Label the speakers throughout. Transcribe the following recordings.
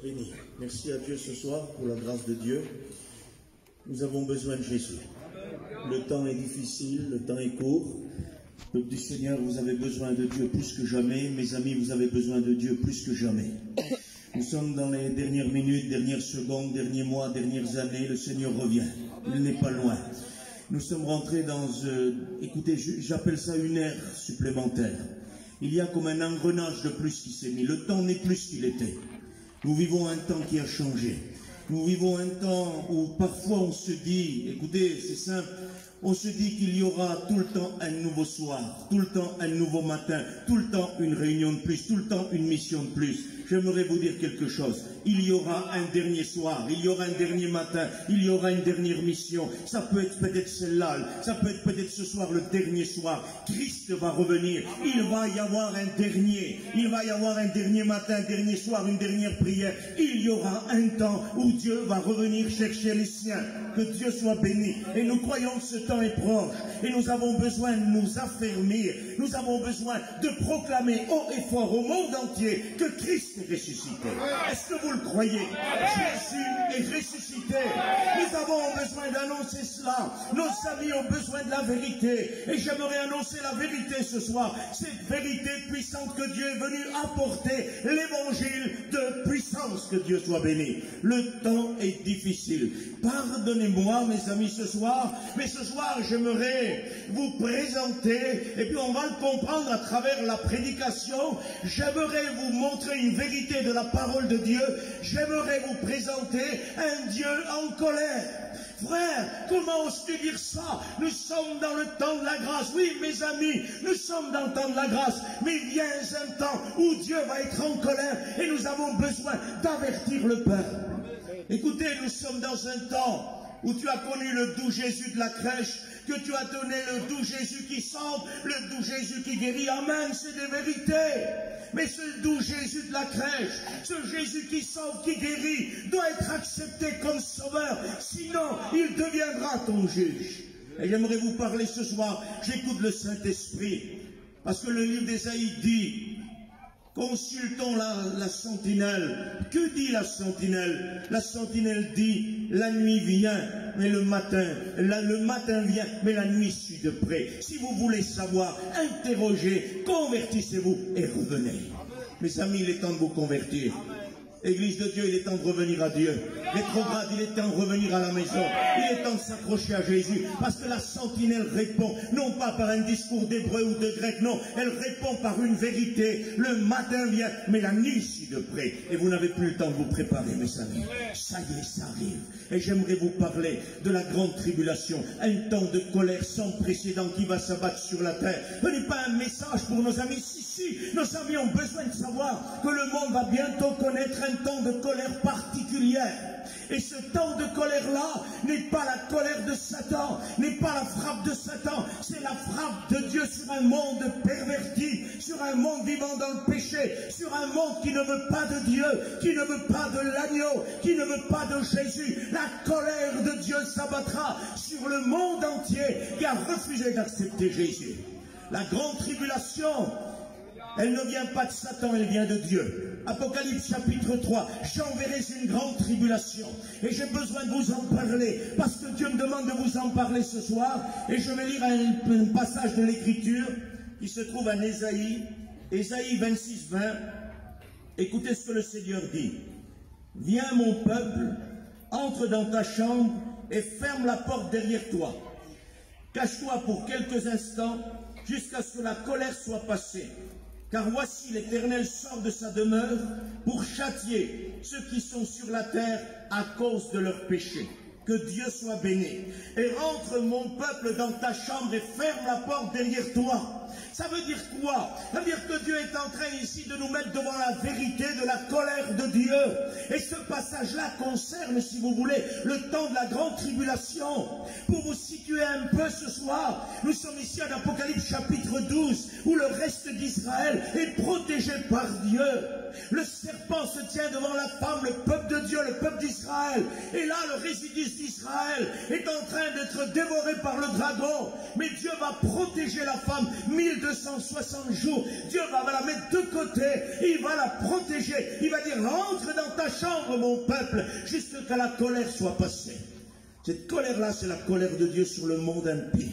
Speaker 1: Béni. Merci à Dieu ce soir pour la grâce de Dieu. Nous avons besoin de Jésus. Le temps est difficile, le temps est court. Peuple du Seigneur, vous avez besoin de Dieu plus que jamais. Mes amis, vous avez besoin de Dieu plus que jamais. Nous sommes dans les dernières minutes, dernières secondes, derniers mois, dernières années. Le Seigneur revient. Il n'est pas loin. Nous sommes rentrés dans, écoutez, j'appelle ça une ère supplémentaire. Il y a comme un engrenage de plus qui s'est mis. Le temps n'est plus ce qu'il était. Nous vivons un temps qui a changé. Nous vivons un temps où parfois on se dit, écoutez, c'est simple, on se dit qu'il y aura tout le temps un nouveau soir, tout le temps un nouveau matin, tout le temps une réunion de plus, tout le temps une mission de plus. J'aimerais vous dire quelque chose. Il y aura un dernier soir, il y aura un dernier matin, il y aura une dernière mission. Ça peut être peut-être celle-là, ça peut être peut-être ce soir, le dernier soir. Christ va revenir, il va y avoir un dernier. Il va y avoir un dernier matin, un dernier soir, une dernière prière. Il y aura un temps où Dieu va revenir chercher les siens. Que Dieu soit béni. Et nous croyons que ce temps est proche. Et nous avons besoin de nous affermir. Nous avons besoin de proclamer haut et fort au monde entier que Christ est ressuscité. Est-ce que vous le croyez? Jésus est ressuscité. Nous avons besoin d'annoncer cela. Nos amis ont besoin de la vérité. Et j'aimerais annoncer la vérité ce soir. Cette vérité puissante que Dieu est venu apporter. L'évangile de puissance. Que Dieu soit béni. Le temps est difficile. Pardonnez-moi mes amis ce soir. Mais ce soir j'aimerais vous présenter. Et puis on va le comprendre à travers la prédication. J'aimerais vous montrer une vérité de la parole de Dieu. J'aimerais vous présenter un Dieu en colère. Frère, comment oses-tu dire ça? Nous sommes dans le temps de la grâce. Oui, mes amis, nous sommes dans le temps de la grâce. Mais il vient un temps où Dieu va être en colère et nous avons besoin d'avertir le peuple. Écoutez, nous sommes dans un temps où tu as connu le doux Jésus de la crèche, que tu as donné le doux Jésus qui sauve, le doux Jésus qui guérit. Amen, c'est des vérités. Mais ce doux Jésus de la crèche, ce Jésus qui sauve, qui guérit, doit être accepté comme sauveur. Sinon, il deviendra ton juge. Et j'aimerais vous parler ce soir, j'écoute le Saint-Esprit, parce que le livre d'Ésaïe dit, consultons la sentinelle. Que dit la sentinelle? La sentinelle dit, la nuit vient, mais le matin vient, mais la nuit suit de près. Si vous voulez savoir, interrogez, convertissez-vous et revenez. Mes amis, il est temps de vous convertir. Église de Dieu, il est temps de revenir à Dieu. Rétrograde, il est temps de revenir à la maison. Il est temps de s'accrocher à Jésus. Parce que la sentinelle répond, non pas par un discours d'hébreu ou de grec, non. Elle répond par une vérité. Le matin vient, mais la nuit suit de près. Et vous n'avez plus le temps de vous préparer, mes amis. Ça y est, ça arrive. Et j'aimerais vous parler de la grande tribulation. Un temps de colère sans précédent qui va s'abattre sur la terre. Ce n'est pas un message pour nos amis. Si, nos amis ont besoin de savoir que le monde va bientôt connaître un temps de colère particulière. Et ce temps de colère-là n'est pas la colère de Satan, n'est pas la frappe de Satan, c'est la frappe de Dieu sur un monde perverti, sur un monde vivant dans le péché, sur un monde qui ne veut pas de Dieu, qui ne veut pas de l'agneau, qui ne veut pas de Jésus. La colère de Dieu s'abattra sur le monde entier qui a refusé d'accepter Jésus. La grande tribulation, elle ne vient pas de Satan, elle vient de Dieu. Apocalypse chapitre 3, j'enverrai une grande tribulation. Et j'ai besoin de vous en parler, parce que Dieu me demande de vous en parler ce soir. Et je vais lire un passage de l'Écriture qui se trouve en Ésaïe 26, 20. Écoutez ce que le Seigneur dit. Viens mon peuple, entre dans ta chambre et ferme la porte derrière toi. Cache-toi pour quelques instants, jusqu'à ce que la colère soit passée. Car voici l'Éternel sort de sa demeure pour châtier ceux qui sont sur la terre à cause de leurs péchés. Que Dieu soit béni. Et rentre mon peuple dans ta chambre et ferme la porte derrière toi. Ça veut dire quoi? Ça veut dire que Dieu est en train ici de nous mettre devant la vérité de la colère de Dieu. Et ce passage-là concerne, si vous voulez, le temps de la grande tribulation. Pour vous situer un peu ce soir, nous sommes ici en Apocalypse chapitre 12, où le reste d'Israël est protégé par Dieu. Le serpent se tient devant la femme, le peuple de Dieu, le peuple d'Israël. Et là, le résidus d'Israël est en train d'être dévoré par le dragon. Mais Dieu va protéger la femme 1260 jours. Dieu va la mettre de côté. Il va la protéger. Il va dire, rentre dans ta chambre, mon peuple, jusqu'à la colère soit passée. Cette colère-là, c'est la colère de Dieu sur le monde impie.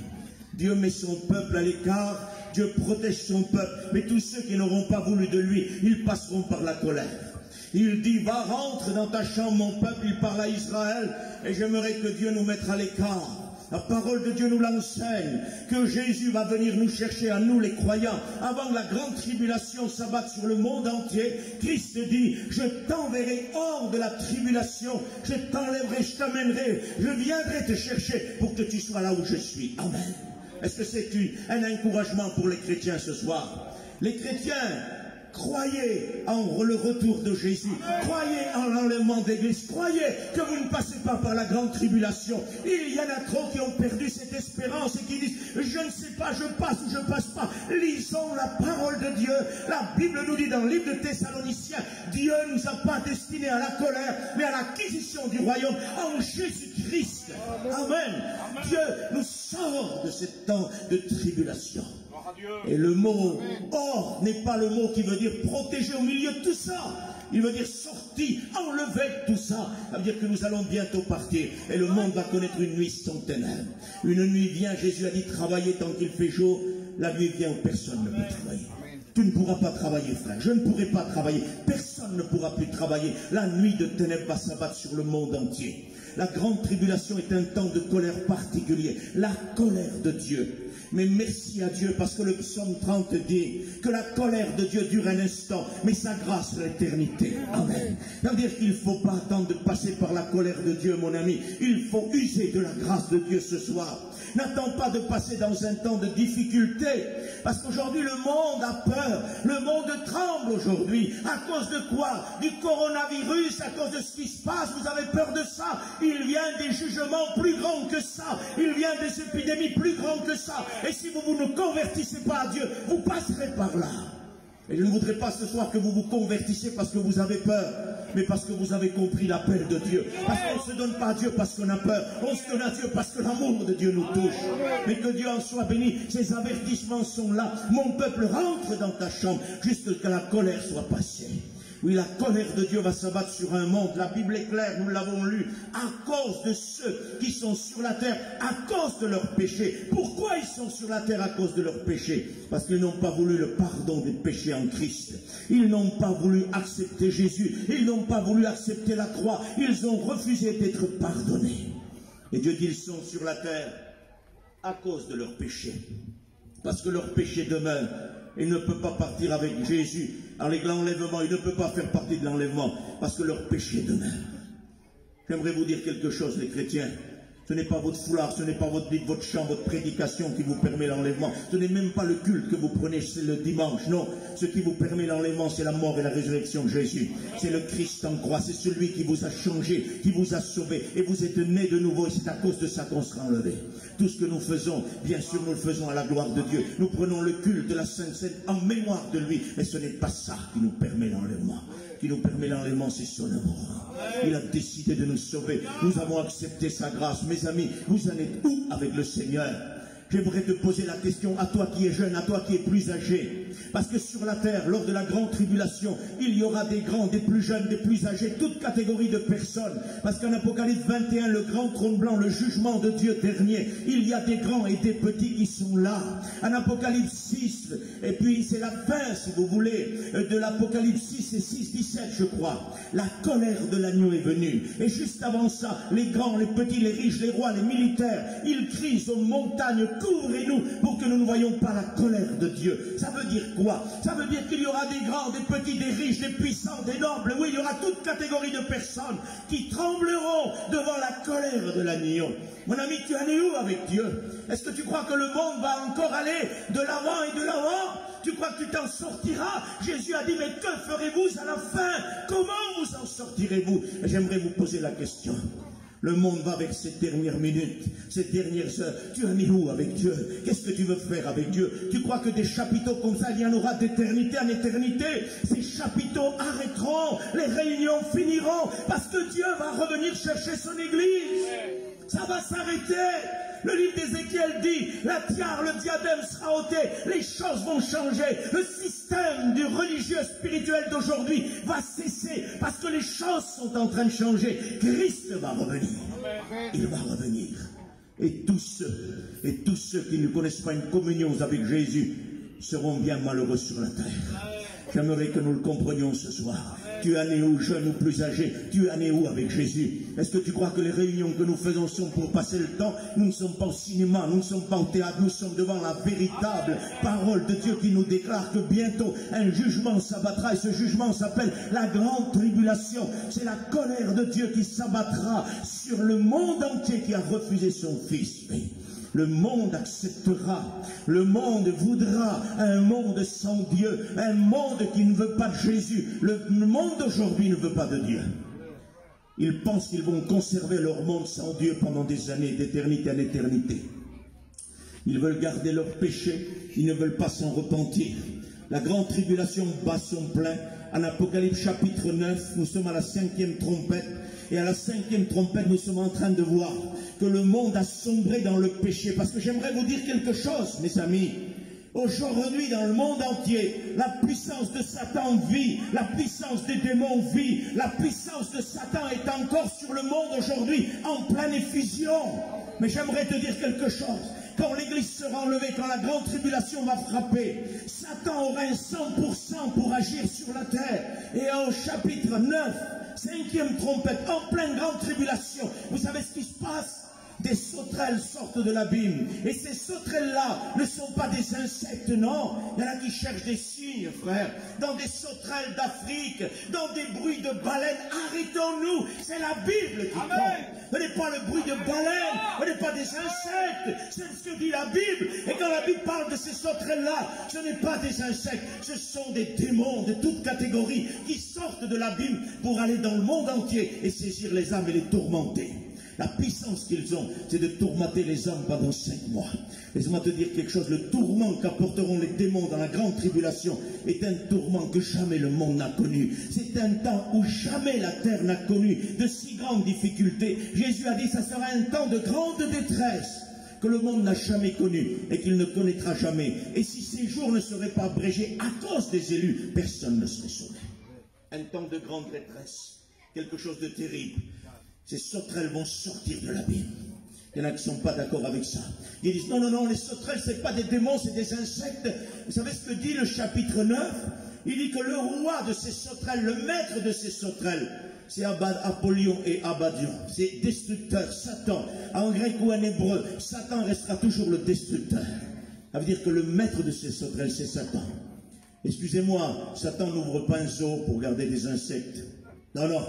Speaker 1: Dieu met son peuple à l'écart. Dieu protège son peuple. Mais tous ceux qui n'auront pas voulu de lui, ils passeront par la colère. Il dit, va, rentre dans ta chambre, mon peuple. Il parle à Israël. Et j'aimerais que Dieu nous mette à l'écart. La parole de Dieu nous l'enseigne, que Jésus va venir nous chercher à nous les croyants, avant que la grande tribulation s'abatte sur le monde entier. Christ dit, je t'enverrai hors de la tribulation, je t'enlèverai, je t'amènerai, je viendrai te chercher pour que tu sois là où je suis. Amen. Est-ce que c'est un encouragement pour les chrétiens ce soir? Les chrétiens, croyez en le retour de Jésus. Croyez en l'enlèvement d'église. Croyez que vous ne passez pas par la grande tribulation. Il y en a trop qui ont perdu cette espérance et qui disent, je ne sais pas, je passe ou je passe pas. Lisons la parole de Dieu. La Bible nous dit dans le livre de Thessaloniciens, Dieu ne nous a pas destinés à la colère, mais à l'acquisition du royaume en Jésus-Christ. Amen. Dieu nous sort de ce temps de tribulation. Et le mot « hors » n'est pas le mot qui veut dire protéger au milieu de tout ça. Il veut dire sorti, enlevé de tout ça. Ça veut dire que nous allons bientôt partir. Et le monde va connaître une nuit sans ténèbres. Une nuit vient, Jésus a dit, travaillez tant qu'il fait jour. La nuit vient où personne ne peut travailler. Tu ne pourras pas travailler, frère. Je ne pourrai pas travailler. Personne ne pourra plus travailler. La nuit de ténèbres va s'abattre sur le monde entier. La grande tribulation est un temps de colère particulier. La colère de Dieu. Mais merci à Dieu parce que le psaume 30 dit que la colère de Dieu dure un instant, mais sa grâce l'éternité. Amen. Ça veut dire qu'il ne faut pas attendre de passer par la colère de Dieu, mon ami. Il faut user de la grâce de Dieu ce soir. N'attends pas de passer dans un temps de difficulté, parce qu'aujourd'hui le monde a peur, le monde tremble aujourd'hui. À cause de quoi? Du coronavirus, à cause de ce qui se passe, vous avez peur de ça. Il vient des jugements plus grands que ça, il vient des épidémies plus grandes que ça. Et si vous ne convertissez pas à Dieu, vous passerez par là. Et je ne voudrais pas ce soir que vous vous convertissiez parce que vous avez peur, mais parce que vous avez compris l'appel de Dieu. Parce qu'on ne se donne pas à Dieu parce qu'on a peur, on se donne à Dieu parce que l'amour de Dieu nous touche. Mais que Dieu en soit béni, ces avertissements sont là. Mon peuple, rentre dans ta chambre, jusqu'à la colère soit passée. Oui, la colère de Dieu va s'abattre sur un monde. La Bible est claire, nous l'avons lu. À cause de ceux qui sont sur la terre, à cause de leurs péchés. Pourquoi ils sont sur la terre à cause de leurs péchés? Parce qu'ils n'ont pas voulu le pardon des péchés en Christ. Ils n'ont pas voulu accepter Jésus. Ils n'ont pas voulu accepter la croix. Ils ont refusé d'être pardonnés. Et Dieu dit, ils sont sur la terre à cause de leurs péchés. Parce que leur péché demeure. Il ne peut pas partir avec Jésus avec l'enlèvement. Il ne peut pas faire partie de l'enlèvement parce que leur péché demeure. J'aimerais vous dire quelque chose, les chrétiens. Ce n'est pas votre foulard, ce n'est pas votre lit, votre chant, votre prédication qui vous permet l'enlèvement. Ce n'est même pas le culte que vous prenez, c'est le dimanche. Non, ce qui vous permet l'enlèvement, c'est la mort et la résurrection de Jésus. C'est le Christ en croix, c'est celui qui vous a changé, qui vous a sauvé. Et vous êtes nés de nouveau et c'est à cause de ça qu'on sera enlevé. Tout ce que nous faisons, bien sûr, nous le faisons à la gloire de Dieu. Nous prenons le culte de la Sainte Seine en mémoire de lui. Mais ce n'est pas ça qui nous permet l'enlèvement. Qui nous permet l'enlèvement, c'est son amour. Il a décidé de nous sauver. Nous avons accepté sa grâce. Mes amis, vous en êtes où avec le Seigneur? J'aimerais te poser la question à toi qui es jeune, à toi qui es plus âgé. Parce que sur la terre, lors de la grande tribulation, il y aura des grands, des plus jeunes, des plus âgés, toute catégorie de personnes. Parce qu'en Apocalypse 21, le grand trône blanc, le jugement de Dieu dernier, il y a des grands et des petits qui sont là. En Apocalypse 6, et puis c'est la fin, si vous voulez, de l'Apocalypse 6 et 6, 17, je crois. La colère de l'agneau est venue. Et juste avant ça, les grands, les petits, les riches, les rois, les militaires, ils crient aux montagnes, couvrez-nous pour que nous ne voyions pas la colère de Dieu. Ça veut dire quoi? Ça veut dire qu'il y aura des grands, des petits, des riches, des puissants, des nobles. Oui, il y aura toute catégorie de personnes qui trembleront devant la colère de l'agneau. Mon ami, tu en es où avec Dieu? Est-ce que tu crois que le monde va encore aller de l'avant et de l'avant? Tu crois que tu t'en sortiras? Jésus a dit, mais que ferez-vous à la fin? Comment vous en sortirez-vous? J'aimerais vous poser la question. Le monde va vers ces dernières minutes, ces dernières heures. Tu en es où avec Dieu? Qu'est-ce que tu veux faire avec Dieu? Tu crois que des chapiteaux comme ça, il y en aura d'éternité en éternité? Ces chapiteaux arrêteront, les réunions finiront, parce que Dieu va revenir chercher son église. Ça va s'arrêter. Le livre d'Ézéchiel dit, la tiare, le diadème sera ôté, les choses vont changer, le système du religieux spirituel d'aujourd'hui va cesser, parce que les choses sont en train de changer. Christ va revenir, il va revenir. Et tous ceux qui ne connaissent pas une communion avec Jésus seront bien malheureux sur la terre. J'aimerais que nous le comprenions ce soir. Tu en es où, jeune ou plus âgé? Tu en es où avec Jésus? Est-ce que tu crois que les réunions que nous faisons sont pour passer le temps? Nous ne sommes pas au cinéma, nous ne sommes pas au théâtre, nous sommes devant la véritable parole de Dieu qui nous déclare que bientôt un jugement s'abattra, et ce jugement s'appelle la grande tribulation. C'est la colère de Dieu qui s'abattra sur le monde entier qui a refusé son Fils. Le monde acceptera, le monde voudra un monde sans Dieu, un monde qui ne veut pas de Jésus. Le monde d'aujourd'hui ne veut pas de Dieu. Ils pensent qu'ils vont conserver leur monde sans Dieu pendant des années, d'éternité en éternité. Ils veulent garder leur péché, ils ne veulent pas s'en repentir. La grande tribulation bat son plein. En Apocalypse chapitre 9, nous sommes à la 5e trompette. Et à la 5e trompette, nous sommes en train de voir que le monde a sombré dans le péché. Parce que j'aimerais vous dire quelque chose, mes amis. Aujourd'hui, dans le monde entier, la puissance de Satan vit, la puissance des démons vit, la puissance de Satan est encore sur le monde aujourd'hui, en pleine effusion. Mais j'aimerais te dire quelque chose. Quand l'Église sera enlevée, quand la grande tribulation va frapper, Satan aura un 100% pour agir sur la terre. Et au chapitre 9, 5e trompette, en pleine grande tribulation, vous savez ce qui se passe? Des sauterelles sortent de l'abîme. Et ces sauterelles-là ne sont pas des insectes, non. Il y en a qui cherchent des signes, frère. Dans des sauterelles d'Afrique, dans des bruits de baleines. Arrêtons-nous. C'est la Bible qui compte. Ce n'est pas le bruit de baleines. Ce n'est pas des insectes. C'est ce que dit la Bible. Et quand la Bible parle de ces sauterelles-là, ce n'est pas des insectes. Ce sont des démons de toute catégorie qui sortent de l'abîme pour aller dans le monde entier et saisir les âmes et les tourmenter. La puissance qu'ils ont, c'est de tourmenter les hommes pendant 5 mois. Laisse-moi te dire quelque chose, le tourment qu'apporteront les démons dans la grande tribulation est un tourment que jamais le monde n'a connu. C'est un temps où jamais la terre n'a connu de si grandes difficultés. Jésus a dit, ça sera un temps de grande détresse que le monde n'a jamais connu et qu'il ne connaîtra jamais. Et si ces jours ne seraient pas abrégés à cause des élus, personne ne serait sauvé. Un temps de grande détresse, quelque chose de terrible. Ces sauterelles vont sortir de l'abîme. Il y en a qui ne sont pas d'accord avec ça. Ils disent, non, non, non, les sauterelles, ce n'est pas des démons, c'est des insectes. Vous savez ce que dit le chapitre 9? Il dit que le roi de ces sauterelles, le maître de ces sauterelles, c'est Apollyon et Abaddon. C'est destructeur, Satan. En grec ou en hébreu, Satan restera toujours le destructeur. Ça veut dire que le maître de ces sauterelles, c'est Satan. Excusez-moi, Satan n'ouvre pas un zoo pour garder des insectes. Non, non.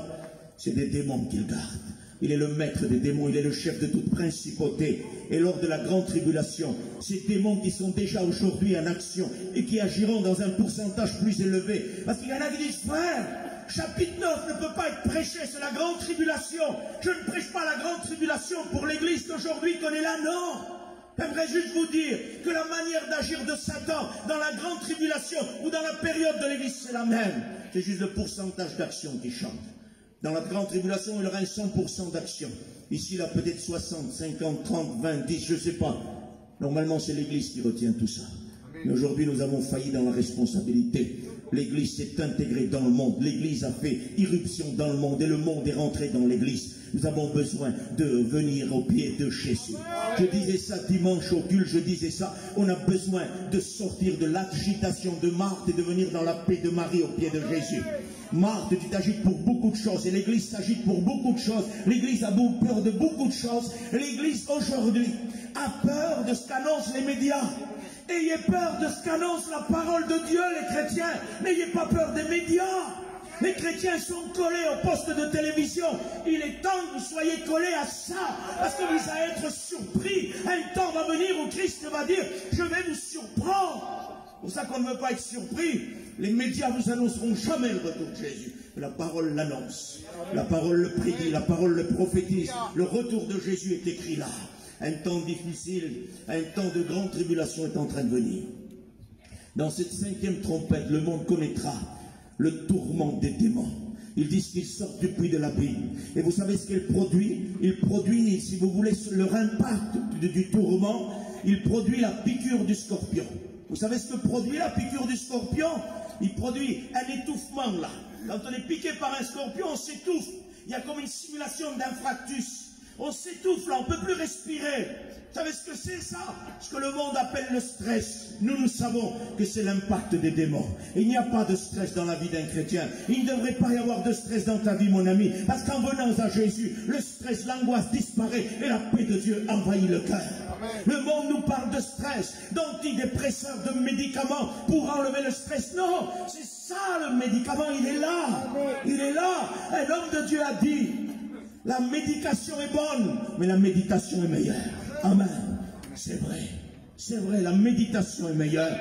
Speaker 1: C'est des démons qu'il garde. Il est le maître des démons, il est le chef de toute principauté. Et lors de la grande tribulation, ces démons qui sont déjà aujourd'hui en action et qui agiront dans un pourcentage plus élevé. Parce qu'il y en a qui disent, frère, chapitre 9 ne peut pas être prêché, c'est la grande tribulation. Je ne prêche pas la grande tribulation pour l'église d'aujourd'hui qu'on est là, non. J'aimerais juste vous dire que la manière d'agir de Satan dans la grande tribulation ou dans la période de l'église, c'est la même. C'est juste le pourcentage d'action qui change. Dans la grande tribulation, il y aura un 100% d'action. Ici, là, peut-être 60, 50, 30, 20, 10, je ne sais pas. Normalement, c'est l'Église qui retient tout ça. Mais aujourd'hui, nous avons failli dans la responsabilité. L'Église s'est intégrée dans le monde. L'Église a fait irruption dans le monde et le monde est rentré dans l'Église. Nous avons besoin de venir au pied de Jésus. Je disais ça dimanche au culte, je disais ça. On a besoin de sortir de l'agitation de Marthe et de venir dans la paix de Marie au pied de Jésus. Marthe, tu t'agites pour beaucoup de choses et l'Église s'agite pour beaucoup de choses. L'Église a peur de beaucoup de choses. L'Église aujourd'hui a peur de ce qu'annoncent les médias. Ayez peur de ce qu'annonce la parole de Dieu, les chrétiens. N'ayez pas peur des médias. Les chrétiens sont collés au poste de télévision. Il est temps que vous soyez collés à ça. Parce que vous allez être surpris. Un temps va venir où Christ va dire, je vais vous surprendre. pour ça qu'on ne veut pas être surpris. Les médias vous annonceront jamais le retour de Jésus. La parole l'annonce, la parole le prédit, la parole le prophétise. Le retour de Jésus est écrit là. Un temps difficile, un temps de grande tribulation est en train de venir. Dans cette 5e trompette, le monde connaîtra le tourment des démons. Ils disent qu'ils sortent du puits de l'abîme. Et vous savez ce qu'ils produisent? Ils produisent, si vous voulez, leur impact du tourment, il produit la piqûre du scorpion. Vous savez ce que produit la piqûre du scorpion? Il produit un étouffement là. Quand on est piqué par un scorpion, on s'étouffe. Il y a comme une simulation d'infarctus. On s'étouffe là, on ne peut plus respirer. Vous savez ce que c'est ça? Ce que le monde appelle le stress. Nous savons que c'est l'impact des démons. Et il n'y a pas de stress dans la vie d'un chrétien. Il ne devrait pas y avoir de stress dans ta vie, mon ami. Parce qu'en venant à Jésus, le stress, l'angoisse disparaît et la paix de Dieu envahit le cœur. Le monde nous parle de stress, d'antidépresseurs, de médicaments pour enlever le stress. Non, c'est ça le médicament, il est là. Il est là. Un homme de Dieu a dit, la médication est bonne, mais la méditation est meilleure. Amen. C'est vrai, la méditation est meilleure.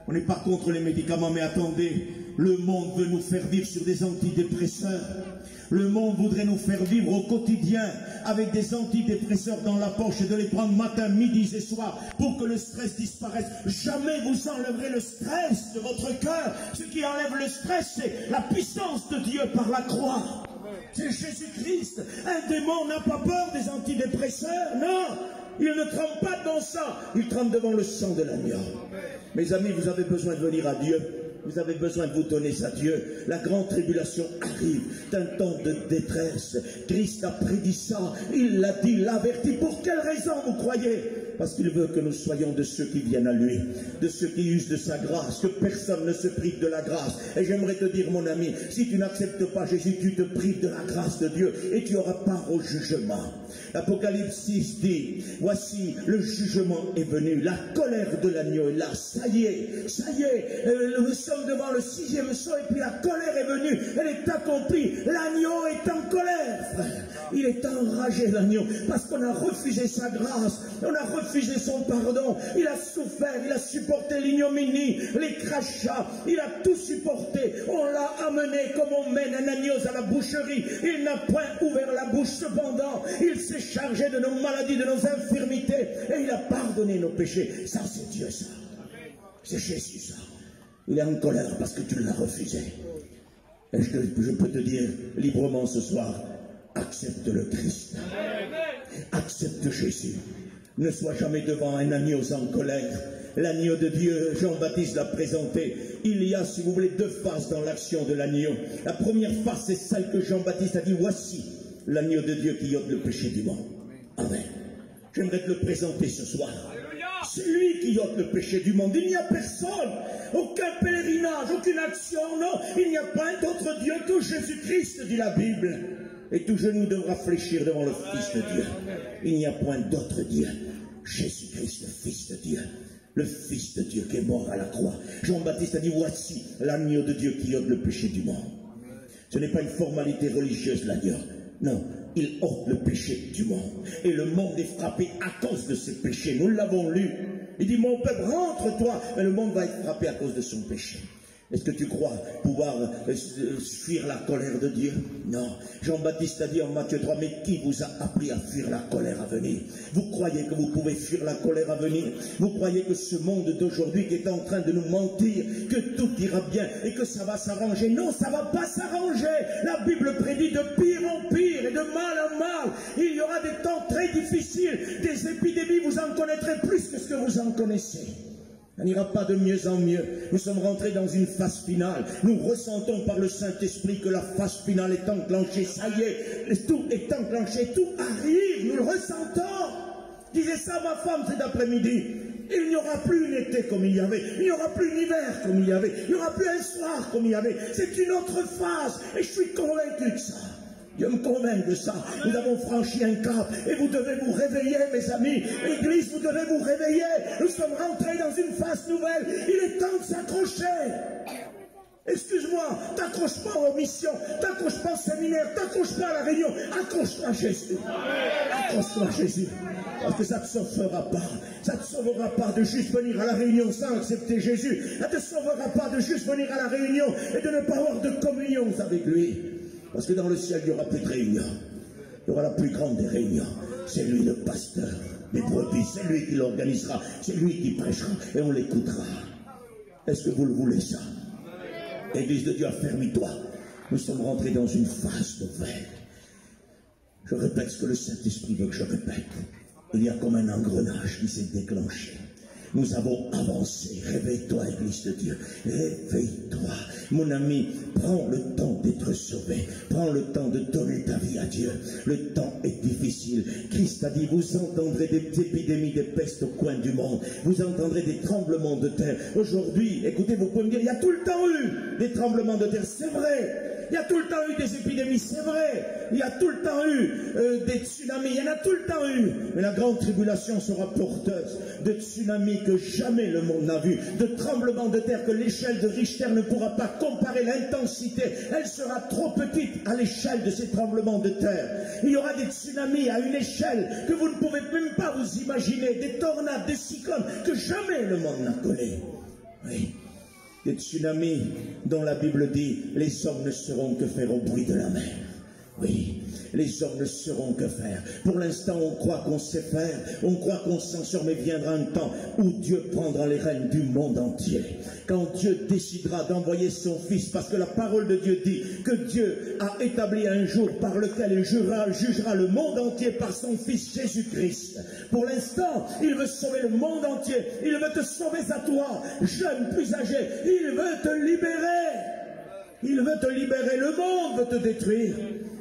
Speaker 1: On n'est pas contre les médicaments, mais attendez, le monde veut nous faire vivre sur des antidépresseurs. Le monde voudrait nous faire vivre au quotidien avec des antidépresseurs dans la poche et de les prendre matin, midi et soir pour que le stress disparaisse. Jamais vous enlèverez le stress de votre cœur. Ce qui enlève le stress, c'est la puissance de Dieu par la croix. C'est Jésus-Christ. Un démon n'a pas peur des antidépresseurs, non. Il ne trempe pas devant ça, il trempe devant le sang de l'agneau. Mes amis, vous avez besoin de venir à Dieu. Vous avez besoin de vous donner à Dieu. La grande tribulation arrive. C'est un temps de détresse. Christ a prédit ça. Il l'a dit, l'a averti. Pour quelle raison vous croyez? Parce qu'il veut que nous soyons de ceux qui viennent à lui, de ceux qui usent de sa grâce, que personne ne se prive de la grâce. Et j'aimerais te dire, mon ami, si tu n'acceptes pas Jésus, tu te prives de la grâce de Dieu et tu auras part au jugement. L'Apocalypse 6 dit, voici, le jugement est venu, la colère de l'agneau est là, ça y est, nous sommes devant le 6e saut et puis la colère est venue, elle est accomplie, l'agneau est en colère, frère. Il est enragé, l'agneau, parce qu'on a refusé sa grâce, on a refusé son pardon, il a souffert, il a supporté l'ignominie, les crachats, il a tout supporté, on l'a amené comme on mène un agneau à la boucherie, il n'a point ouvert la bouche, cependant, il s'est chargé de nos maladies, de nos infirmités, et il a pardonné nos péchés. Ça, c'est Dieu, ça. C'est Jésus, ça. Il est en colère parce que tu l'as refusé. Et je peux te dire librement ce soir, accepte le Christ. Accepte Jésus. Ne sois jamais devant un agneau en colère. L'agneau de Dieu, Jean-Baptiste l'a présenté. Il y a, si vous voulez, 2 phases dans l'action de l'agneau. La première phase, c'est celle que Jean-Baptiste a dit, voici l'agneau de Dieu qui ôte le péché du monde. Amen. J'aimerais te le présenter ce soir. C'est lui qui ôte le péché du monde. Il n'y a personne, aucun pèlerinage, aucune action, non. Il n'y a pas d'autre Dieu que Jésus-Christ, dit la Bible. Et tout genou devra fléchir devant le Fils de Dieu. Il n'y a point d'autre Dieu. Jésus-Christ, le Fils de Dieu. Le Fils de Dieu qui est mort à la croix. Jean-Baptiste a dit, voici l'agneau de Dieu qui ôte le péché du monde. Ce n'est pas une formalité religieuse, l'agneau. Non, il ôte le péché du monde. Et le monde est frappé à cause de ses péchés. Nous l'avons lu. Il dit, mon peuple, rentre-toi. Mais le monde va être frappé à cause de son péché. Est-ce que tu crois pouvoir fuir la colère de Dieu? Non. Jean-Baptiste a dit en Matthieu 3, mais qui vous a appris à fuir la colère à venir? Vous croyez que vous pouvez fuir la colère à venir? Vous croyez que ce monde d'aujourd'hui qui est en train de nous mentir, que tout ira bien et que ça va s'arranger? Non, ça ne va pas s'arranger. La Bible prédit de pire en pire et de mal en mal. Il y aura des temps très difficiles, des épidémies, vous en connaîtrez plus que ce que vous en connaissez. Ça n'ira pas de mieux en mieux. Nous sommes rentrés dans une phase finale. Nous ressentons par le Saint-Esprit que la phase finale est enclenchée. Ça y est, tout est enclenché, tout arrive, nous le ressentons. Je disais ça à ma femme cet après-midi. Il n'y aura plus un été comme il y avait, il n'y aura plus un hiver comme il y avait, il n'y aura plus un soir comme il y avait. C'est une autre phase et je suis convaincu de ça. Dieu me convainc de ça. Nous avons franchi un cap et vous devez vous réveiller, mes amis. L'Église, vous devez vous réveiller. Nous sommes rentrés dans une phase nouvelle. Il est temps de s'accrocher. Excuse-moi, t'accroches pas aux missions, t'accroches pas au séminaire, t'accroches pas à la réunion, accroche-toi à Jésus. Accroche-toi à Jésus. Parce que ça ne te sauvera pas. Ça ne te sauvera pas de juste venir à la réunion sans accepter Jésus. Ça ne te sauvera pas de juste venir à la réunion et de ne pas avoir de communion avec lui. Parce que dans le ciel, il n'y aura plus de réunion. Il y aura la plus grande des réunions. C'est lui le pasteur des brebis. C'est lui qui l'organisera. C'est lui qui prêchera. Et on l'écoutera. Est-ce que vous le voulez ça? Église de Dieu, affermis-toi. Nous sommes rentrés dans une phase nouvelle. Je répète ce que le Saint-Esprit veut que je répète. Il y a comme un engrenage qui s'est déclenché. Nous avons avancé. Réveille-toi, Église de Dieu. Réveille-toi. Mon ami, prends le temps d'être sauvé. Prends le temps de donner ta vie à Dieu. Le temps est difficile. Christ a dit, vous entendrez des épidémies, des pestes au coin du monde. Vous entendrez des tremblements de terre. Aujourd'hui, écoutez, vous pouvez me dire, il y a tout le temps eu des tremblements de terre. C'est vrai. Il y a tout le temps eu des épidémies, c'est vrai. Il y a tout le temps eu des tsunamis, il y en a tout le temps eu. Mais la grande tribulation sera porteuse de tsunamis que jamais le monde n'a vu, de tremblements de terre que l'échelle de Richter ne pourra pas comparer l'intensité. Elle sera trop petite à l'échelle de ces tremblements de terre. Il y aura des tsunamis à une échelle que vous ne pouvez même pas vous imaginer, des tornades, des cyclones que jamais le monde n'a connu. Oui. Des tsunamis dont la Bible dit, les hommes ne sauront que faire au bruit de la mer. Oui, les hommes ne sauront que faire. Pour l'instant, on croit qu'on sait faire, on croit qu'on s'en sort, mais viendra un temps où Dieu prendra les rênes du monde entier. Quand Dieu décidera d'envoyer son Fils, parce que la parole de Dieu dit que Dieu a établi un jour par lequel il jugera le monde entier par son Fils Jésus-Christ. Pour l'instant, il veut sauver le monde entier. Il veut te sauver à toi, jeune, plus âgé. Il veut te libérer. Il veut te libérer. Le monde veut te détruire.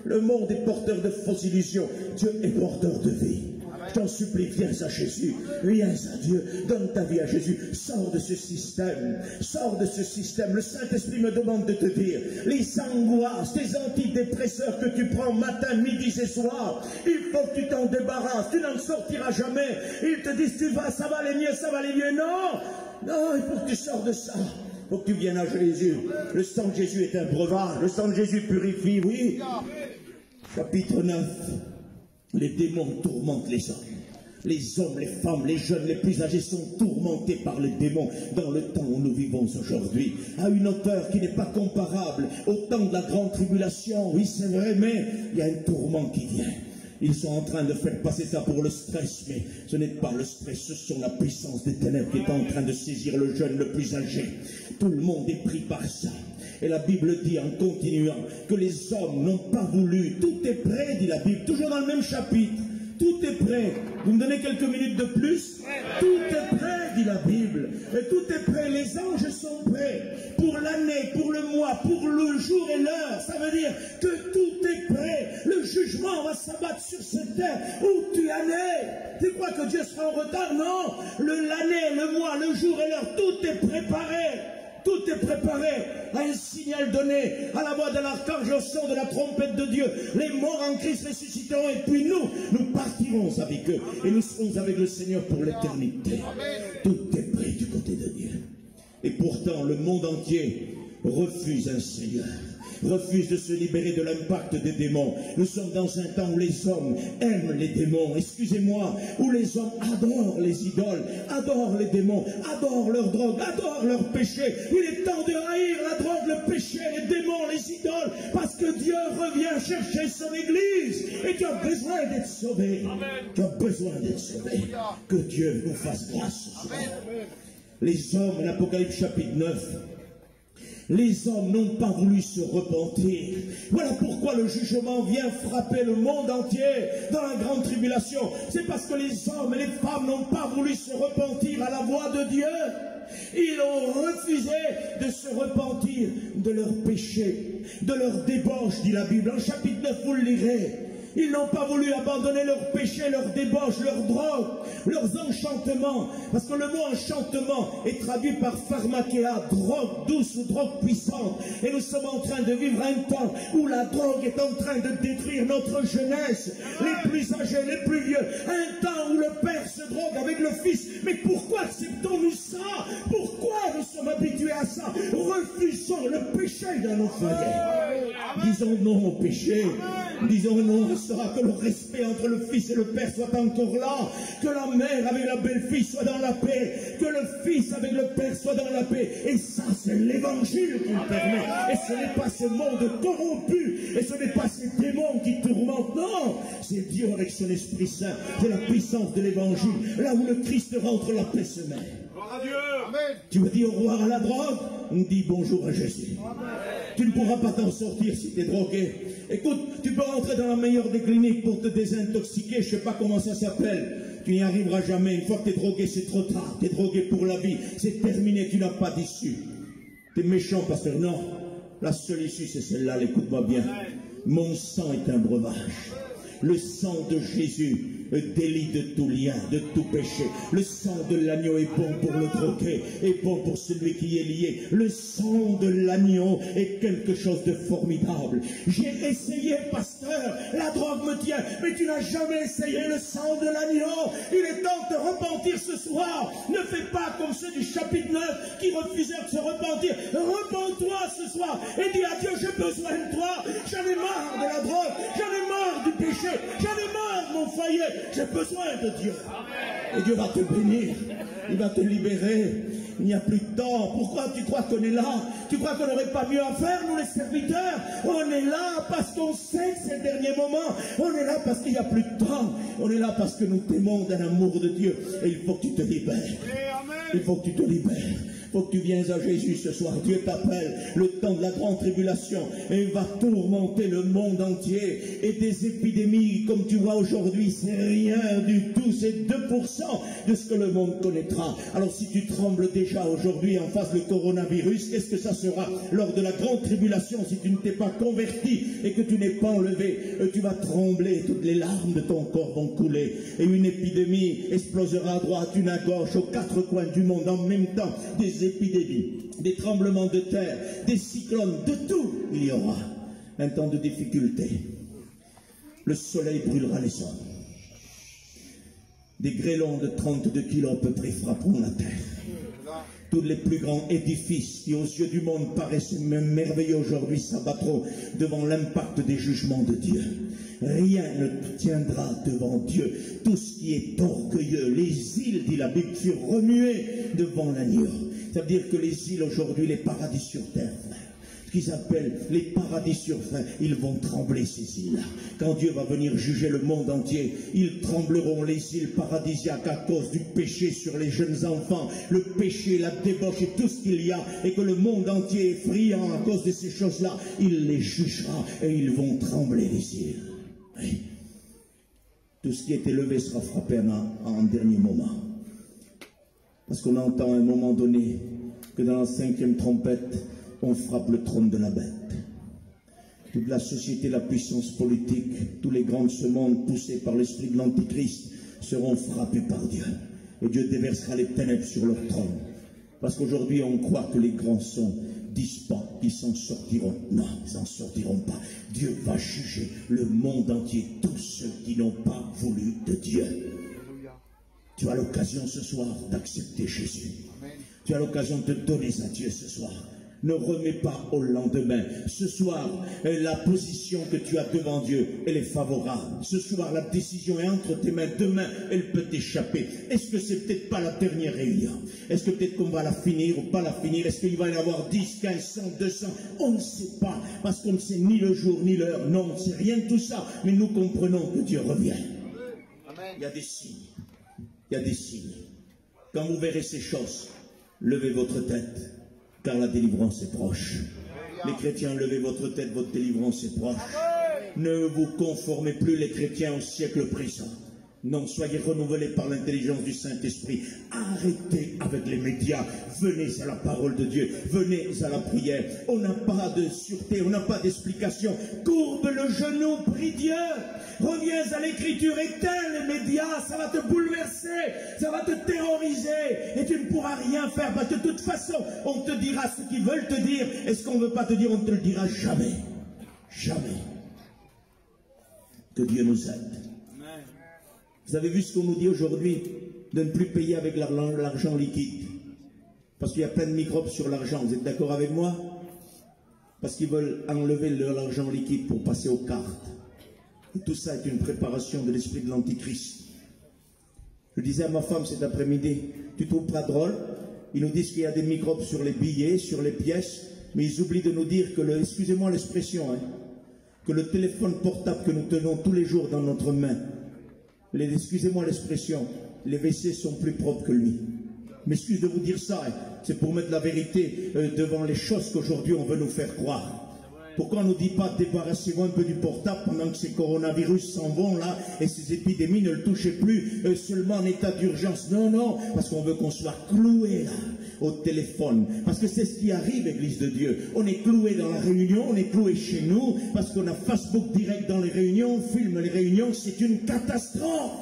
Speaker 1: Le monde est porteur de fausses illusions. Dieu est porteur de vie. Je t'en supplie, viens à Jésus, viens à Dieu, donne ta vie à Jésus, sors de ce système, sors de ce système. Le Saint-Esprit me demande de te dire, les angoisses, les antidépresseurs que tu prends matin, midi et soir, il faut que tu t'en débarrasses, tu n'en sortiras jamais. Ils te disent, ça va aller mieux, ça va aller mieux. Non, non, il faut que tu sors de ça. Il faut que tu viennes à Jésus. Le sang de Jésus est un breuvage, le sang de Jésus purifie, oui. Chapitre 9. Les démons tourmentent les hommes. Les hommes, les femmes, les jeunes, les plus âgés sont tourmentés par les démons dans le temps où nous vivons aujourd'hui, à une hauteur qui n'est pas comparable au temps de la grande tribulation. Oui, c'est vrai, mais il y a un tourment qui vient. Ils sont en train de faire passer ça pour le stress, mais ce n'est pas le stress, ce sont la puissance des ténèbres qui est en train de saisir le jeune, le plus âgé. Tout le monde est pris par ça. Et la Bible dit en continuant que les hommes n'ont pas voulu. Tout est prêt, dit la Bible, toujours dans le même chapitre. Tout est prêt. Vous me donnez quelques minutes de plus? Tout est prêt, dit la Bible. Et tout est prêt. Les anges sont prêts pour l'année, pour le mois, pour le jour et l'heure. Ça veut dire que tout est prêt. Le jugement va s'abattre sur cette terre où tu en es. Tu crois que Dieu sera en retard? Non. L'année, le mois, le jour et l'heure, tout est préparé. Tout est préparé à un signal donné, à la voix de l'archange, au son de la trompette de Dieu. Les morts en Christ ressusciteront et puis nous partirons avec eux. Et nous serons avec le Seigneur pour l'éternité. Tout est prêt du côté de Dieu. Et pourtant, le monde entier refuse un Seigneur. Refuse de se libérer de l'impact des démons. Nous sommes dans un temps où les hommes aiment les démons, excusez-moi, où les hommes adorent les idoles, adorent les démons, adorent leur drogue, adorent leur péché. Il est temps de haïr la drogue, le péché, les démons, les idoles, parce que Dieu revient chercher son Église et tu as besoin d'être sauvé. Tu as besoin d'être sauvé. Que Dieu nous fasse grâce. Les hommes, l'Apocalypse chapitre 9, les hommes n'ont pas voulu se repentir. Voilà pourquoi le jugement vient frapper le monde entier dans la grande tribulation. C'est parce que les hommes et les femmes n'ont pas voulu se repentir à la voix de Dieu. Ils ont refusé de se repentir de leurs péchés, de leurs débauches, dit la Bible. En chapitre 9, vous le lirez. Ils n'ont pas voulu abandonner leurs péchés, leurs débauches, leurs drogues, leurs enchantements. Parce que le mot enchantement est traduit par pharmakéa, drogue douce ou drogue puissante. Et nous sommes en train de vivre un temps où la drogue est en train de détruire notre jeunesse, les plus âgés, les plus vieux. Un temps où le Père se drogue avec le Fils. Mais pourquoi acceptons-nous ça? Pourquoi nous sommes habitués à ça? Refusons le péché dans nos foyers. Disons non au péché. Disons non à ça, que le respect entre le Fils et le Père soit encore là, que la mère avec la belle-fille soit dans la paix, que le Fils avec le Père soit dans la paix. Et ça, c'est l'Évangile qui nous permet. Et ce n'est pas ce monde corrompu, et ce n'est pas ces démons qui tourmentent, non, c'est Dieu avec son Esprit Saint, c'est la puissance de l'Évangile. Là où le Christ rentre, la paix se met. Tu veux dire au revoir à la drogue? On dit bonjour à Jésus. Tu ne pourras pas t'en sortir si tu es drogué. Écoute, tu peux rentrer dans la meilleure des cliniques pour te désintoxiquer, je ne sais pas comment ça s'appelle. Tu n'y arriveras jamais. Une fois que tu es drogué, c'est trop tard. Tu es drogué pour la vie. C'est terminé, tu n'as pas d'issue. Tu es méchant, pasteur. Non, la seule issue, c'est celle-là. Écoute-moi bien. Mon sang est un breuvage. Le sang de Jésus délie de tout lien, de tout péché. Le sang de l'agneau est bon pour le drogué, est bon pour celui qui est lié. Le sang de l'agneau est quelque chose de formidable. J'ai essayé, pasteur, la drogue me tient, mais tu n'as jamais essayé le sang de l'agneau. Il est temps de te repentir ce soir. Ne fais pas comme ceux du chapitre 9 qui refusèrent de se repentir. Repens-toi ce soir et dis à Dieu, j'ai besoin de toi. J'en ai marre de la drogue, j'en ai marre du péché, j'en ai marre de mon foyer. J'ai besoin de Dieu. Et Dieu va te bénir. Il va te libérer. Il n'y a plus de temps. Pourquoi tu crois qu'on est là? Tu crois qu'on n'aurait pas mieux à faire, nous les serviteurs? On est là parce qu'on sait que c'est le dernier moment. On est là parce qu'il n'y a plus de temps. On est là parce que nous t'aimons d'un amour de Dieu. Et il faut que tu te libères. Il faut que tu te libères. Il faut que tu viennes à Jésus ce soir. Dieu t'appelle. Le temps de la grande tribulation. Et il va tourmenter le monde entier. Et des épidémies, comme tu vois aujourd'hui, c'est rien du tout. C'est 2% de ce que le monde connaîtra. Alors si tu trembles déjà aujourd'hui en face du coronavirus, qu'est-ce que ça sera lors de la grande tribulation si tu ne t'es pas converti et que tu n'es pas enlevé? Tu vas trembler. Toutes les larmes de ton corps vont couler. Et une épidémie explosera à droite, une à gauche, aux quatre coins du monde en même temps. Des épidémies, des tremblements de terre, des cyclones, de tout il y aura. Un temps de difficulté. Le soleil brûlera les hommes. Des grêlons de 32 kilos à peu près frapperont la terre. Tous les plus grands édifices qui aux yeux du monde paraissent merveilleux aujourd'hui s'abattront devant l'impact des jugements de Dieu. Rien ne tiendra devant Dieu. Tout ce qui est orgueilleux, les îles, dit la Bible, furent remuées devant l'agneau. Ça veut dire que les îles aujourd'hui, les paradis sur terre, frère, ce qu'ils appellent les paradis sur terre, ils vont trembler ces îles-là. Quand Dieu va venir juger le monde entier, ils trembleront les îles paradisiaques à cause du péché sur les jeunes enfants, le péché, la débauche et tout ce qu'il y a, et que le monde entier est friand à cause de ces choses-là. Il les jugera et ils vont trembler les îles. Oui. Tout ce qui est élevé sera frappé en dernier moment. Parce qu'on entend à un moment donné que dans la 5e trompette, on frappe le trône de la bête. Toute la société, la puissance politique, tous les grands de ce monde poussés par l'esprit de l'Antichrist seront frappés par Dieu. Et Dieu déversera les ténèbres sur leur trône. Parce qu'aujourd'hui, on croit que les grands sont dispens, qu'ils s'en sortiront. Non, ils n'en sortiront pas. Dieu va juger le monde entier, tous ceux qui n'ont pas voulu de Dieu. Tu as l'occasion ce soir d'accepter Jésus. Tu as l'occasion de te donner à Dieu ce soir. Ne remets pas au lendemain. Ce soir, la position que tu as devant Dieu, elle est favorable. Ce soir, la décision est entre tes mains. Demain, elle peut t'échapper. Est-ce que c'est peut-être pas la dernière réunion? Est-ce que peut-être qu'on va la finir ou pas la finir? Est-ce qu'il va y en avoir 10, 15, 100, 200? On ne sait pas. Parce qu'on ne sait ni le jour ni l'heure. Non, on ne sait rien de tout ça. Mais nous comprenons que Dieu revient. Il y a des signes. Il y a des signes. Quand vous verrez ces choses, levez votre tête, car la délivrance est proche. Les chrétiens, levez votre tête, votre délivrance est proche. Ne vous conformez plus, les chrétiens, au siècle présent. Non, soyez renouvelés par l'intelligence du Saint-Esprit. Arrêtez avec les médias. Venez à la parole de Dieu. Venez à la prière. On n'a pas de sûreté, on n'a pas d'explication. Courbe le genou, prie Dieu. Reviens à l'écriture, éteins les médias. Ça va te bouleverser, ça va te terroriser. Et tu ne pourras rien faire. Parce que de toute façon, on te dira ce qu'ils veulent te dire. Et ce qu'on ne veut pas te dire, on ne te le dira jamais. Jamais. Que Dieu nous aide. Vous avez vu ce qu'on nous dit aujourd'hui, de ne plus payer avec l'argent liquide. Parce qu'il y a plein de microbes sur l'argent. Vous êtes d'accord avec moi? Parce qu'ils veulent enlever l'argent liquide pour passer aux cartes. Et tout ça est une préparation de l'esprit de l'Antichrist. Je disais à ma femme cet après-midi, tu trouves pas drôle? Ils nous disent qu'il y a des microbes sur les billets, sur les pièces, mais ils oublient de nous dire que, excusez-moi l'expression, que le téléphone portable que nous tenons tous les jours dans notre main, excusez-moi l'expression, les WC sont plus propres que lui. M'excuse de vous dire ça, c'est pour mettre la vérité devant les choses qu'aujourd'hui on veut nous faire croire. Pourquoi on ne nous dit pas débarrassez-vous un peu du portable pendant que ces coronavirus s'en vont là et ces épidémies ne le touchaient plus seulement en état d'urgence? Non, non, parce qu'on veut qu'on soit cloué là au téléphone. Parce que c'est ce qui arrive, Église de Dieu. On est cloué dans la réunion, on est cloué chez nous, parce qu'on a Facebook direct dans les réunions, on filme les réunions, c'est une catastrophe.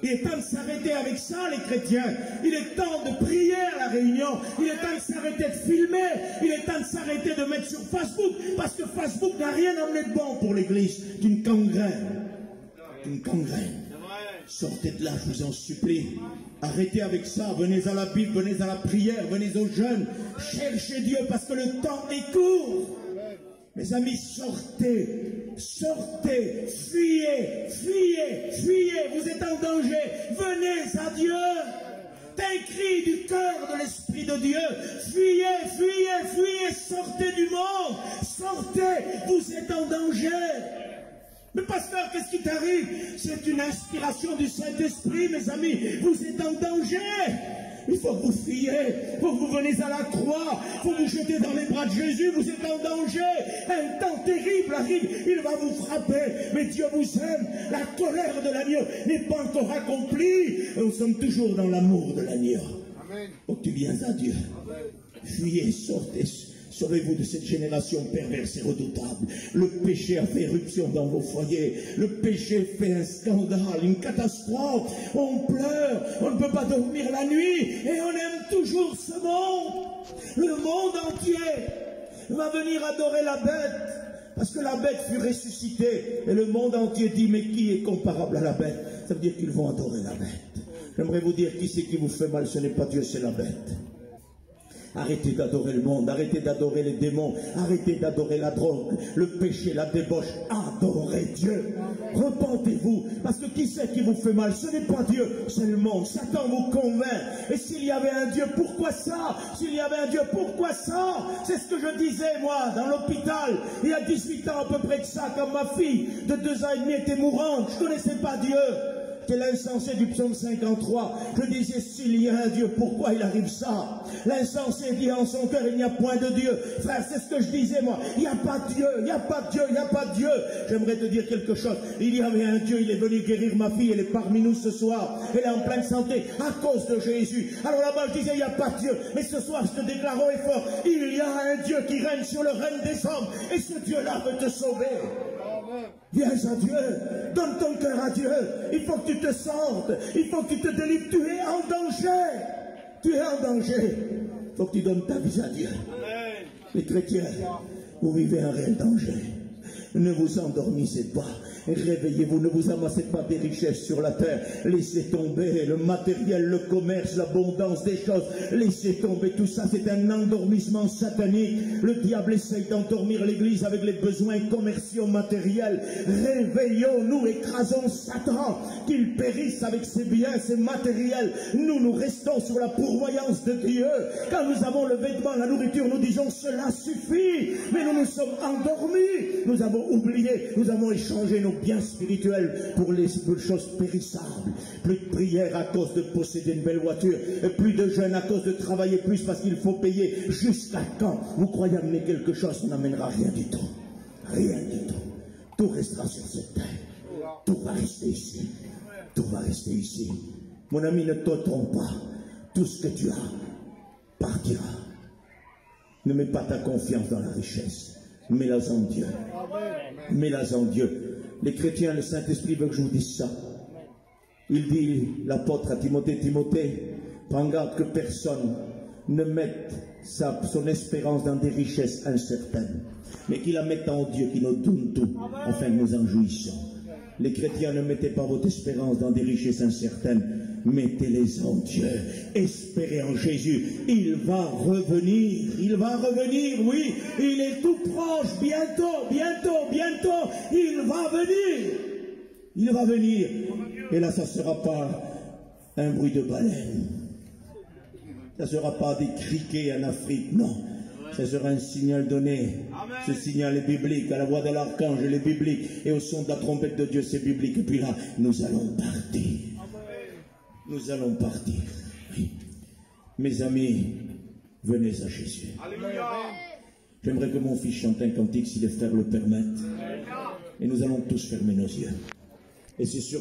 Speaker 1: Il est temps de s'arrêter avec ça, les chrétiens. Il est temps de prier à la réunion. Il est temps de s'arrêter de filmer. Il est temps de s'arrêter de mettre sur Facebook. Parce que Facebook n'a rien amené de bon pour l'Église. C'est une gangrène. Une gangrène. Sortez de là, je vous en supplie. Arrêtez avec ça. Venez à la Bible, venez à la prière, venez aux jeunes. Cherchez Dieu parce que le temps est court. Mes amis, sortez, sortez, fuyez, fuyez, fuyez, vous êtes en danger, venez à Dieu. C'est un cri du cœur de l'Esprit de Dieu. Fuyez, fuyez, fuyez, sortez du monde, sortez, vous êtes en danger. Mais pasteur, qu'est-ce qui t'arrive? C'est une inspiration du Saint-Esprit, mes amis, vous êtes en danger. Il faut que vous fuyiez, il faut que vous venez à la croix, il faut vous jeter dans les bras de Jésus, vous êtes en danger. Un temps terrible arrive, il va vous frapper, mais Dieu vous aime. La colère de l'agneau n'est pas encore accomplie. Nous sommes toujours dans l'amour de l'agneau. Oh, tu viens à Dieu. Fuyez, sortez. Sauvez-vous de cette génération perverse et redoutable. Le péché a fait éruption dans vos foyers. Le péché fait un scandale, une catastrophe. On pleure, on ne peut pas dormir la nuit et on aime toujours ce monde. Le monde entier va venir adorer la bête parce que la bête fut ressuscitée. Et le monde entier dit, mais qui est comparable à la bête? Ça veut dire qu'ils vont adorer la bête. J'aimerais vous dire, qui c'est qui vous fait mal? Ce n'est pas Dieu, c'est la bête. Arrêtez d'adorer le monde, arrêtez d'adorer les démons, arrêtez d'adorer la drogue, le péché, la débauche. Adorez Dieu. Repentez-vous, parce que qui c'est qui vous fait mal? Ce n'est pas Dieu, c'est le monde. Satan vous convainc. Et s'il y avait un Dieu, pourquoi ça? S'il y avait un Dieu, pourquoi ça? C'est ce que je disais, moi, dans l'hôpital, il y a 18 ans à peu près de ça, quand ma fille de 2 ans et demi était mourante. Je ne connaissais pas Dieu. C'est l'insensé du psaume 53. Je disais, s'il y a un Dieu, pourquoi il arrive ça? L'insensé dit en son cœur, il n'y a point de Dieu. Frère, c'est ce que je disais, moi. Il n'y a pas de Dieu, il n'y a pas de Dieu, il n'y a pas de Dieu. J'aimerais te dire quelque chose. Il y avait un Dieu, il est venu guérir ma fille, elle est parmi nous ce soir. Elle est en pleine santé à cause de Jésus. Alors là-bas, je disais, il n'y a pas de Dieu. Mais ce soir, je te déclare haut et fort, il y a un Dieu qui règne sur le règne des hommes. Et ce Dieu-là veut te sauver. Viens à Dieu, donne ton cœur à Dieu. Il faut que tu te sortes, il faut que tu te délivres. Tu es en danger, tu es en danger. Il faut que tu donnes ta vie à Dieu. Les chrétiens, vous vivez un réel danger. Ne vous endormissez pas. Réveillez-vous, ne vous amassez pas des richesses sur la terre. Laissez tomber le matériel, le commerce, l'abondance des choses. Laissez tomber tout ça, c'est un endormissement satanique. Le diable essaye d'endormir l'Église avec les besoins commerciaux matériels. Réveillons-nous, écrasons Satan, qu'il périsse avec ses biens, ses matériels. Nous restons sur la pourvoyance de Dieu. Quand nous avons le vêtement, la nourriture, nous disons cela suffit. Mais nous nous sommes endormis. Nous avons oublié, nous avons échangé nos biens spirituels pour les choses périssables. Plus de prières à cause de posséder une belle voiture, plus de jeûnes à cause de travailler plus parce qu'il faut payer. Jusqu'à quand vous croyez amener quelque chose? On n'amènera rien du tout. Rien du tout. Tout restera sur cette terre. Tout va rester ici. Tout va rester. aussi. Mon ami, ne te trompe pas. Tout ce que tu as partira. Ne mets pas ta confiance dans la richesse. Mets-la en Dieu. Mets-la en Dieu. Les chrétiens, le Saint-Esprit veut que je vous dise ça. Il dit, l'apôtre à Timothée, Timothée, prends garde que personne ne mette son espérance dans des richesses incertaines, mais qu'il la mette en Dieu qui nous donne tout, afin que nous en jouissions. Les chrétiens, ne mettez pas votre espérance dans des richesses incertaines, mettez-les en Dieu, espérez en Jésus, il va revenir, oui, il est tout proche, bientôt, il va venir, et là ça ne sera pas un bruit de baleine, ça ne sera pas des criquets en Afrique, non. Ce sera un signal donné. Ce signal est biblique. À la voix de l'archange, il est biblique. Et au son de la trompette de Dieu, c'est biblique. Et puis là, nous allons partir. Nous allons partir. Oui. Mes amis, venez à Jésus. J'aimerais que mon fils chante un cantique, si les frères le permettent. Et nous allons tous fermer nos yeux. Et c'est sûr.